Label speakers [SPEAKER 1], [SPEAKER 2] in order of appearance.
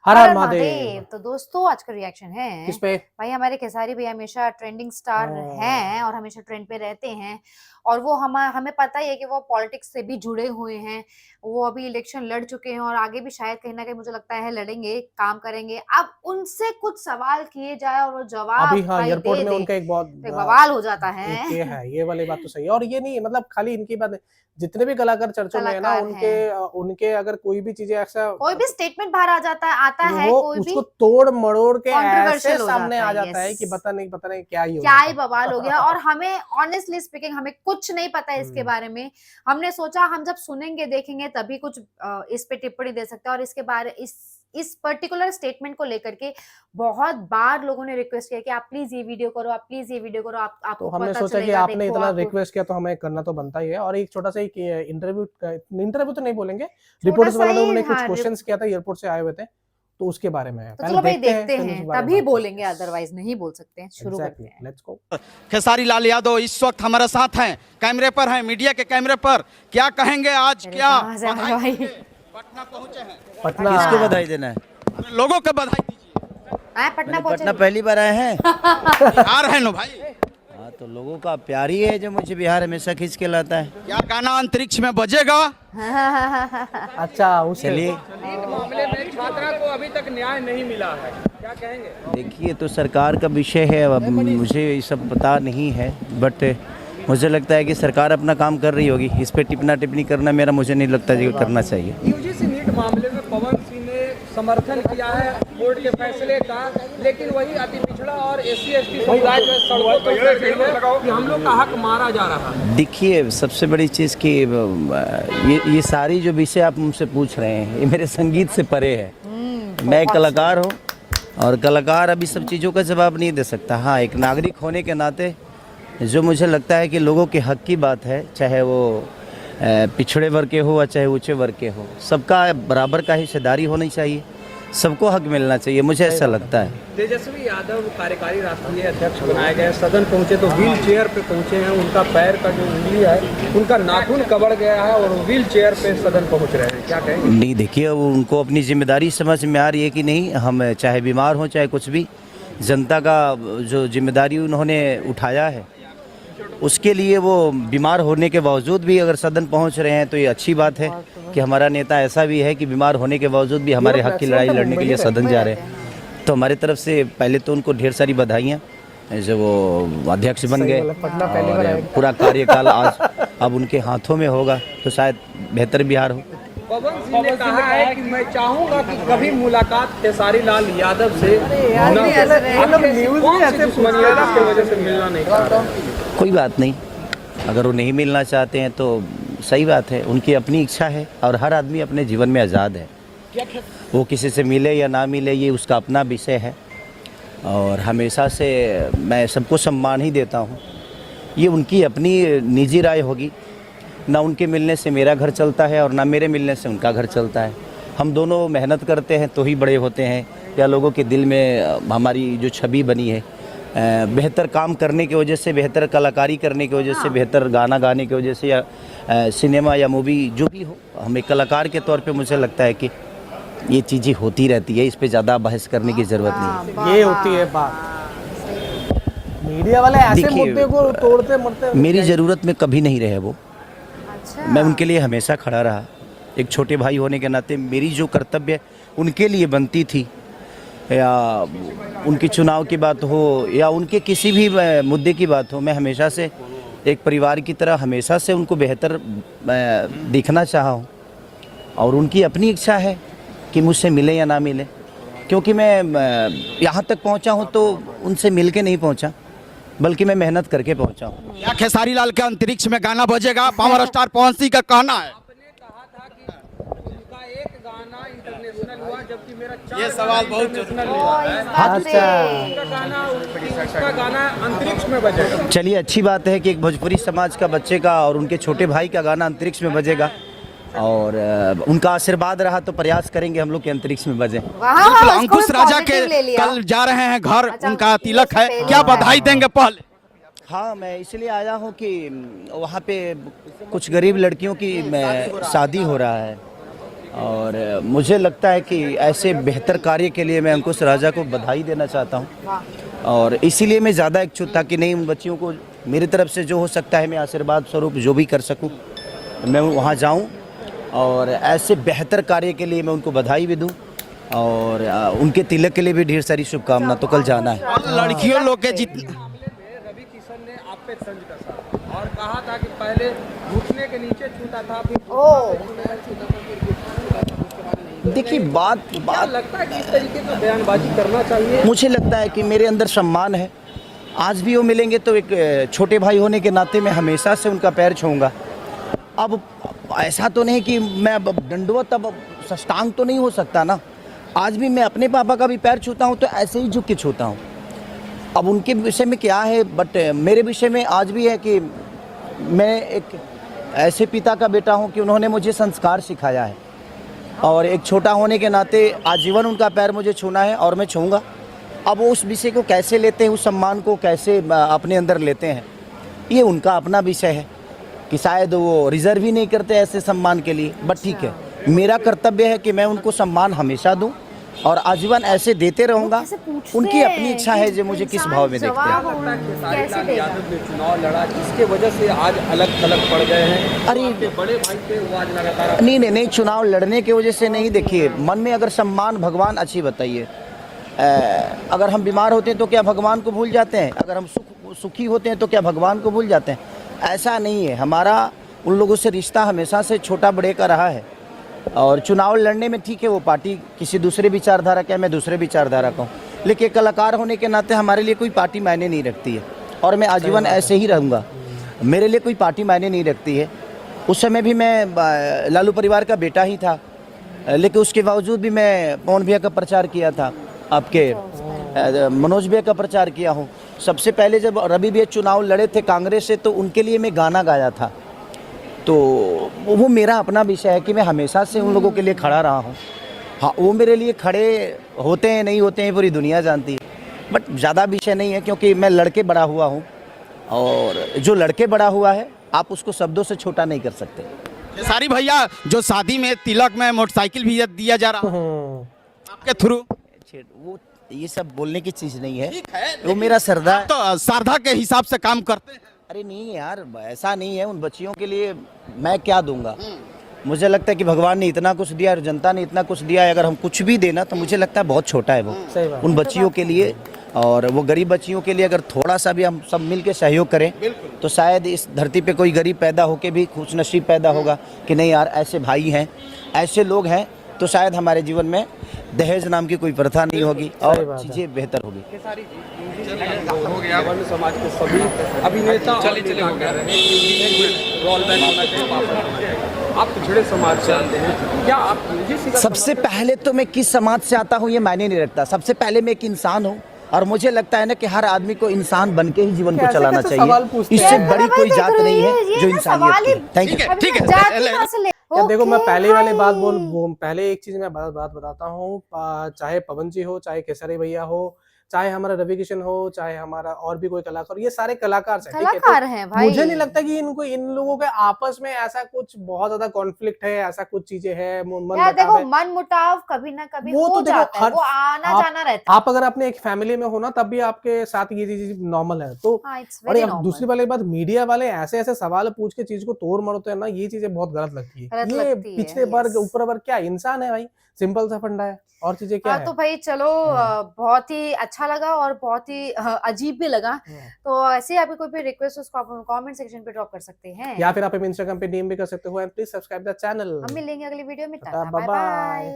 [SPEAKER 1] हर हर महादेव।
[SPEAKER 2] तो दोस्तों आज का रिएक्शन है
[SPEAKER 1] किस पे?
[SPEAKER 2] भाई हमारे खेसारी भैया हमेशा ट्रेंडिंग स्टार हैं और हमेशा ट्रेंड पे रहते हैं और वो हमें पता ही है कि वो पॉलिटिक्स से भी जुड़े हुए हैं। वो अभी इलेक्शन लड़ चुके हैं और आगे भी शायद कहीं ना कहीं मुझे लगता है लड़ेंगे, काम करेंगे। अब उनसे कुछ सवाल किए जाए और वो जवाब
[SPEAKER 1] अभी हाँ
[SPEAKER 2] भाई
[SPEAKER 1] एयरपोर्ट
[SPEAKER 2] दे
[SPEAKER 1] में
[SPEAKER 2] दे
[SPEAKER 1] उनका एक बहुत
[SPEAKER 2] तो बवाल हो जाता
[SPEAKER 1] एक ये
[SPEAKER 2] है।
[SPEAKER 1] है, ये वाली बात तो सही है। और ये नहीं मतलब खाली इनकी बात नहीं, जितने भी कलाकार चर्चों में है ना,
[SPEAKER 2] कलाकार
[SPEAKER 1] उनके
[SPEAKER 2] हैं,
[SPEAKER 1] उनके अगर कोई भी चीजें ऐसा
[SPEAKER 2] कोई भी स्टेटमेंट बाहर आ जाता है, आता है
[SPEAKER 1] वो
[SPEAKER 2] कोई भी
[SPEAKER 1] उसको तोड़ मरोड़ के ऐसे
[SPEAKER 2] कंट्रोवर्शियल हो
[SPEAKER 1] सामने
[SPEAKER 2] जाता
[SPEAKER 1] आ
[SPEAKER 2] है।
[SPEAKER 1] जाता है
[SPEAKER 2] यस,
[SPEAKER 1] कि पता नहीं क्या ही हो
[SPEAKER 2] क्या ही
[SPEAKER 1] जाता
[SPEAKER 2] बवाल हो गया।
[SPEAKER 1] है।
[SPEAKER 2] और हमें ऑनेस्टली स्पीकिंग हमें कुछ नहीं पता है इसके बारे में। हमने सोचा हम जब सुनेंगे देखेंगे तभी कुछ इस पे टिप्पणी दे सकते हैं। और इसके बारे इस पर्टिकुलर स्टेटमेंट को लेकर के बहुत बार लोगों ने रिक्वेस्ट किया कि आप प्लीज ये वीडियो करो, आप प्लीज ये वीडियो करो,
[SPEAKER 1] तो
[SPEAKER 2] आपको
[SPEAKER 1] हमने
[SPEAKER 2] पता
[SPEAKER 1] सोचा कि
[SPEAKER 2] चलेगा।
[SPEAKER 1] आपने
[SPEAKER 2] देखो
[SPEAKER 1] इतना
[SPEAKER 2] आप
[SPEAKER 1] रिक्वेस्ट किया तो हमें करना तो बनता ही है। और एक छोटा सा एक इंटरव्यू तो नहीं बोलेंगे,
[SPEAKER 2] छोटा
[SPEAKER 1] रिपोर्टर्स
[SPEAKER 2] सा
[SPEAKER 1] वालों ने
[SPEAKER 2] ही,
[SPEAKER 1] उन्हें कुछ
[SPEAKER 2] हाँ,
[SPEAKER 1] क्वेश्चंस किया था, एयरपोर्ट से आए हुए थे, तो उसके बारे में है।
[SPEAKER 2] तो
[SPEAKER 1] पहले
[SPEAKER 2] चलो भाई
[SPEAKER 1] देखते
[SPEAKER 2] देखते
[SPEAKER 1] फिर उस
[SPEAKER 2] हैं
[SPEAKER 1] बारे में
[SPEAKER 2] तभी
[SPEAKER 1] बात
[SPEAKER 2] बोलेंगे,
[SPEAKER 1] करते
[SPEAKER 2] अदरवाइज नहीं बोल सकते हैं। शुरू करते हैं।
[SPEAKER 1] Let's go.
[SPEAKER 3] खेसारी लाल यादव इस वक्त हमारे साथ हैं, कैमरे पर हैं, मीडिया के कैमरे पर। क्या कहेंगे आज?
[SPEAKER 2] अरे
[SPEAKER 3] क्या
[SPEAKER 2] कहाँ से आ गए भाई?
[SPEAKER 3] पटना पहुंचे हैं,
[SPEAKER 1] पटना
[SPEAKER 4] किसको बधाई देना है?
[SPEAKER 3] लोगों को बधाई दीजिए।
[SPEAKER 2] पटना
[SPEAKER 4] पटना
[SPEAKER 2] पहुंचे,
[SPEAKER 4] पहली बार आए हैं।
[SPEAKER 3] बिहार है नो भाई,
[SPEAKER 4] हाँ तो लोगों का प्यार ही है जो मुझे बिहार हमेशा खींच के लाता है।
[SPEAKER 3] क्या गाना अंतरिक्ष में बजेगा?
[SPEAKER 1] अच्छा उसके
[SPEAKER 4] चलिए
[SPEAKER 5] मामले में छात्रा को अभी तक न्याय नहीं मिला है, क्या कहेंगे?
[SPEAKER 4] देखिए, तो सरकार का विषय है, अब मुझे ये सब पता नहीं है, बट मुझे लगता है कि सरकार अपना काम कर रही होगी। इस पे टिप्पणी टिप्पणी करना मुझे नहीं लगता कि करना चाहिए।
[SPEAKER 5] यूजीसी नीट मामले में पवन सिंह ने समर्थन किया है कोर्ट के फैसले का, लेकिन वही अति पिछड़ा और SC/ST समुदाय जो है सड़कों पर उतर गई है कि हम लोग का हक मारा जा रहा है।
[SPEAKER 4] देखिए, सबसे बड़ी चीज़ कि ये सारी जो विषय आप मुझसे पूछ रहे हैं, ये मेरे संगीत से परे है। मैं एक कलाकार हूँ और कलाकार अभी सब चीज़ों का जवाब नहीं दे सकता। हाँ, एक नागरिक होने के नाते जो मुझे लगता है कि लोगों के हक की बात है, चाहे वो पिछड़े वर्ग के हो या चाहे ऊंचे वर्ग के हो, सबका बराबर का हिस्सेदारी होनी चाहिए, सबको हक मिलना चाहिए, मुझे ऐसा लगता है।
[SPEAKER 5] तेजस्वी यादव कार्यकारी राष्ट्रीय अध्यक्ष बनाए गए, सदन पहुंचे तो व्हील चेयर पे पहुंचे हैं। उनका पैर का जो उंगली है उनका नाखून कबड़ गया है और व्हील चेयर पे सदन पहुंच रहे हैं, क्या कहेंगे?
[SPEAKER 4] नहीं, देखिए, उनको अपनी जिम्मेदारी समझ में आ रही है कि नहीं। हम चाहे बीमार हों चाहे कुछ भी, जनता का जो जिम्मेदारी उन्होंने उठाया है, उसके लिए वो बीमार होने के बावजूद भी अगर सदन पहुंच रहे हैं तो ये अच्छी बात है कि हमारा नेता ऐसा भी है कि बीमार होने के बावजूद भी हमारे हक की लड़ाई लड़ने के लिए सदन जा रहे हैं। तो हमारी तरफ से पहले तो उनको ढेर सारी बधाइयाँ, जो वो अध्यक्ष बन गए और पूरा कार्यकाल आज अब उनके हाथों में होगा तो शायद बेहतर बिहार हो।
[SPEAKER 5] पवन सिंह ने कहा है कि मैं चाहूंगा कि कभी मुलाकात खेसारी लाल यादव से दुश्मनी है जिसकी वजह से मिलना नहीं चाह रहा।
[SPEAKER 4] कोई बात नहीं, अगर वो नहीं मिलना चाहते हैं तो सही बात है, उनकी अपनी इच्छा है और हर आदमी अपने जीवन में आज़ाद है। वो किसी से मिले या ना मिले ये उसका अपना विषय है और हमेशा से मैं सबको सम्मान ही देता हूँ। ये उनकी अपनी निजी राय होगी, ना उनके मिलने से मेरा घर चलता है और ना मेरे मिलने से उनका घर चलता है। हम दोनों मेहनत करते हैं तो ही बड़े होते हैं, या लोगों के दिल में हमारी जो छवि बनी है, बेहतर काम करने की वजह से, बेहतर कलाकारी करने की वजह से, बेहतर गाना गाने की वजह से, या सिनेमा या मूवी जो भी हो, हम एक कलाकार के तौर पे मुझे लगता है कि ये चीज़ें होती रहती है, इस पे ज़्यादा बहस करने की ज़रूरत नहीं है।
[SPEAKER 1] ये होती है बात, मीडिया वाले ऐसे मुद्दे को तोड़ते मरते।
[SPEAKER 4] मेरी ज़रूरत में कभी नहीं रहे वो, मैं उनके लिए हमेशा खड़ा रहा। एक छोटे भाई होने के नाते मेरी जो कर्तव्य उनके लिए बनती थी, या उनकी चुनाव की बात हो या उनके किसी भी मुद्दे की बात हो, मैं हमेशा से एक परिवार की तरह हमेशा से उनको बेहतर दिखना चाहा हूँ। और उनकी अपनी इच्छा है कि मुझसे मिले या ना मिले, क्योंकि मैं यहाँ तक पहुँचा हूँ तो उनसे मिल के नहीं पहुँचा, बल्कि मैं मेहनत करके पहुँचा हूँ।
[SPEAKER 3] क्या खेसारी लाल के अंतरिक्ष में गाना बजेगा? पावर स्टार पवन सिंह का कहना है।
[SPEAKER 5] आपने कहा था कि उनका एक गाना इंटरनेशनल हुआ, जबकि मेरा 4
[SPEAKER 3] ये सवाल बहुत
[SPEAKER 5] इंटरनेशनल हुआ है। उनका गाना अंतरिक्ष में बजेगा।
[SPEAKER 4] चलिए, अच्छी बात है कि एक भोजपुरी समाज का बच्चे का और उनके छोटे भाई का गाना अंतरिक्ष में बजेगा, और उनका आशीर्वाद रहा तो प्रयास करेंगे हम लोग के अंतरिक्ष में बजे।
[SPEAKER 3] बिल्कुल, अंकुश राजा के कल जा रहे हैं घर, उनका तिलक है, क्या बधाई देंगे पहले?
[SPEAKER 4] हाँ, मैं इसलिए आया हूँ कि वहाँ पे कुछ गरीब लड़कियों की शादी हो रहा है और मुझे लगता है कि ऐसे बेहतर कार्य के लिए मैं अंकुश राजा को बधाई देना चाहता हूँ।
[SPEAKER 2] वाह।
[SPEAKER 4] और इसीलिए मैं ज़्यादा इच्छुक था कि नहीं, उन बच्चियों को मेरी तरफ से जो हो सकता है मैं आशीर्वाद स्वरूप जो भी कर सकूँ मैं वहाँ जाऊँ और ऐसे बेहतर कार्य के लिए मैं उनको बधाई भी दूँ और उनके तिलक के लिए भी ढेर सारी शुभकामना। तो कल जाना है।
[SPEAKER 3] और लड़कियों लोग के जितने
[SPEAKER 5] मामले में रवि किशन ने आप पे तंज कसा और कहा था कि पहले घुटने के नीचे छूता था, फिर
[SPEAKER 4] देखिए
[SPEAKER 5] क्या लगता है कि इस तरीके का बयानबाजी करना चाहिए?
[SPEAKER 4] मुझे लगता है कि मेरे अंदर सम्मान है। आज भी वो मिलेंगे तो एक छोटे भाई होने के नाते मैं हमेशा से उनका पैर छूऊंगा। अब ऐसा तो नहीं कि मैं अब दंडवत अब साष्टांग तो नहीं हो सकता ना। आज भी मैं अपने पापा का भी पैर छूता हूँ तो ऐसे ही झुक के छूता हूँ। अब उनके विषय में क्या है, बट मेरे विषय में आज भी है कि मैं एक ऐसे पिता का बेटा हूँ कि उन्होंने मुझे संस्कार सिखाया है और एक छोटा होने के नाते आजीवन उनका पैर मुझे छूना है और मैं छूँगा। अब वो उस विषय को कैसे लेते हैं, उस सम्मान को कैसे अपने अंदर लेते हैं, ये उनका अपना विषय है कि शायद वो रिजर्व ही नहीं करते ऐसे सम्मान के लिए। बट ठीक है, मेरा कर्तव्य है कि मैं उनको सम्मान हमेशा दूं और आजीवन ऐसे देते रहूँगा। उनकी अपनी इच्छा है जो मुझे किस भाव में देखते हैं।
[SPEAKER 5] खेसारी लाल यादव ने चुनाव लड़ा, जिसके वजह से आज अलग थलग पड़ गए हैं।
[SPEAKER 4] अरे
[SPEAKER 5] आपके बड़े भाई थे, वो आज लगातार
[SPEAKER 4] नहीं, चुनाव लड़ने की वजह से नहीं। देखिए, मन में अगर सम्मान, भगवान अच्छी बताइए, अगर हम बीमार होते हैं तो क्या भगवान को भूल जाते हैं? अगर हम सुखी होते हैं तो क्या भगवान को भूल जाते हैं? ऐसा नहीं है। हमारा उन लोगों से रिश्ता हमेशा से छोटा बड़े का रहा है और चुनाव लड़ने में ठीक है वो पार्टी किसी दूसरे विचारधारा का है, मैं दूसरे विचारधारा का हूँ, लेकिन कलाकार होने के नाते हमारे लिए कोई पार्टी मायने नहीं रखती है और मैं आजीवन ऐसे ही रहूँगा। मेरे लिए कोई पार्टी मायने नहीं रखती है। उस समय भी मैं लालू परिवार का बेटा ही था, लेकिन उसके बावजूद भी मैं पवन भैया का प्रचार किया था, आपके मनोज भैया का प्रचार किया हूँ। सबसे पहले जब रवि भैया चुनाव लड़े थे कांग्रेस से तो उनके लिए मैं गाना गाया था। तो वो मेरा अपना विषय है कि मैं हमेशा से उन लोगों के लिए खड़ा रहा हूँ। हाँ, वो मेरे लिए खड़े होते हैं नहीं होते हैं पूरी दुनिया जानती है, बट ज़्यादा विषय नहीं है क्योंकि मैं लड़के बड़ा हुआ हूँ और जो लड़के बड़ा हुआ है आप उसको शब्दों से छोटा नहीं कर सकते।
[SPEAKER 3] खेसारी भैया जो शादी में तिलक में मोटरसाइकिल भी दिया जा रहा है आपके थ्रू,
[SPEAKER 4] वो ये सब बोलने की चीज़ नहीं है, वो मेरा सरदा
[SPEAKER 3] तो श्रद्धा के हिसाब से काम करते हैं।
[SPEAKER 4] अरे नहीं यार, ऐसा नहीं है। उन बच्चियों के लिए मैं क्या दूंगा? मुझे लगता है कि भगवान ने इतना कुछ दिया और जनता ने इतना कुछ दिया है। अगर हम कुछ भी देना तो मुझे लगता है बहुत छोटा है वो उन बच्चियों के लिए। और वो गरीब बच्चियों के लिए अगर थोड़ा सा भी हम सब मिल के सहयोग करें तो शायद इस धरती पे कोई गरीब पैदा होके भी खुशनसीब पैदा होगा कि नहीं यार ऐसे भाई हैं, ऐसे लोग हैं, तो शायद हमारे जीवन में दहेज नाम की कोई प्रथा नहीं होगी और चीज़ें बेहतर होगी।
[SPEAKER 5] हो गया वर्ण समाज के सभी अभिनेता और नेता कह रहे हैं कि रोल बैक होना चाहिए, वापस होना चाहिए। आप पिछड़े समाज से आते हैं, क्या आप
[SPEAKER 4] सबसे पहले तो मैं किस समाज से आता हूँ ये मायने नहीं रखता। सबसे पहले मैं एक इंसान हूँ और मुझे लगता है ना कि हर आदमी को इंसान बन के ही जीवन को चलाना चाहिए। इससे बड़ी कोई जात नहीं है जो इंसानियत की। Thank you.
[SPEAKER 3] ठीक है।
[SPEAKER 1] क्या देखो, मैं पहले वाली बात पहले एक चीज मैं बात बताता हूँ। चाहे पवन जी हो, चाहे खेसारी भैया हो, चाहे हमारा रवि किशन हो, चाहे हमारा और भी कोई कलाकार, ये सारे कलाकार
[SPEAKER 2] हैं भाई।
[SPEAKER 1] मुझे नहीं लगता कि इन लोगों के आपस में ऐसा कुछ बहुत ज्यादा कॉन्फ्लिक्ट है, ऐसा कुछ चीजें है।
[SPEAKER 2] यार देखो, मन मुटाव कभी ना कभी हो जाता है, वो आना जाना रहता है।
[SPEAKER 1] आप अगर अपने एक फैमिली में हो ना तब भी आपके साथ ये चीज नॉर्मल है। तो और दूसरी वाली बात, मीडिया वाले ऐसे ऐसे सवाल पूछ के चीज को तोड़ मरोड़ते हैं ना, ये चीजें बहुत गलत लगती है। ये पिछड़े वर्ग ऊपर वर्ग क्या इंसान है भाई, सिंपल सा फंडा है और चीजें क्या है।
[SPEAKER 2] तो भाई चलो, बहुत ही अच्छा लगा और बहुत ही अजीब भी लगा। तो ऐसे ही आपकी कोई भी रिक्वेस्ट उसको आप कमेंट सेक्शन पे ड्रॉप कर सकते हैं
[SPEAKER 1] या फिर आप इंस्टाग्राम पे डीएम भी कर सकते हो। And please subscribe the channel.
[SPEAKER 2] हम मिलेंगे अगली वीडियो में।
[SPEAKER 1] Bye bye.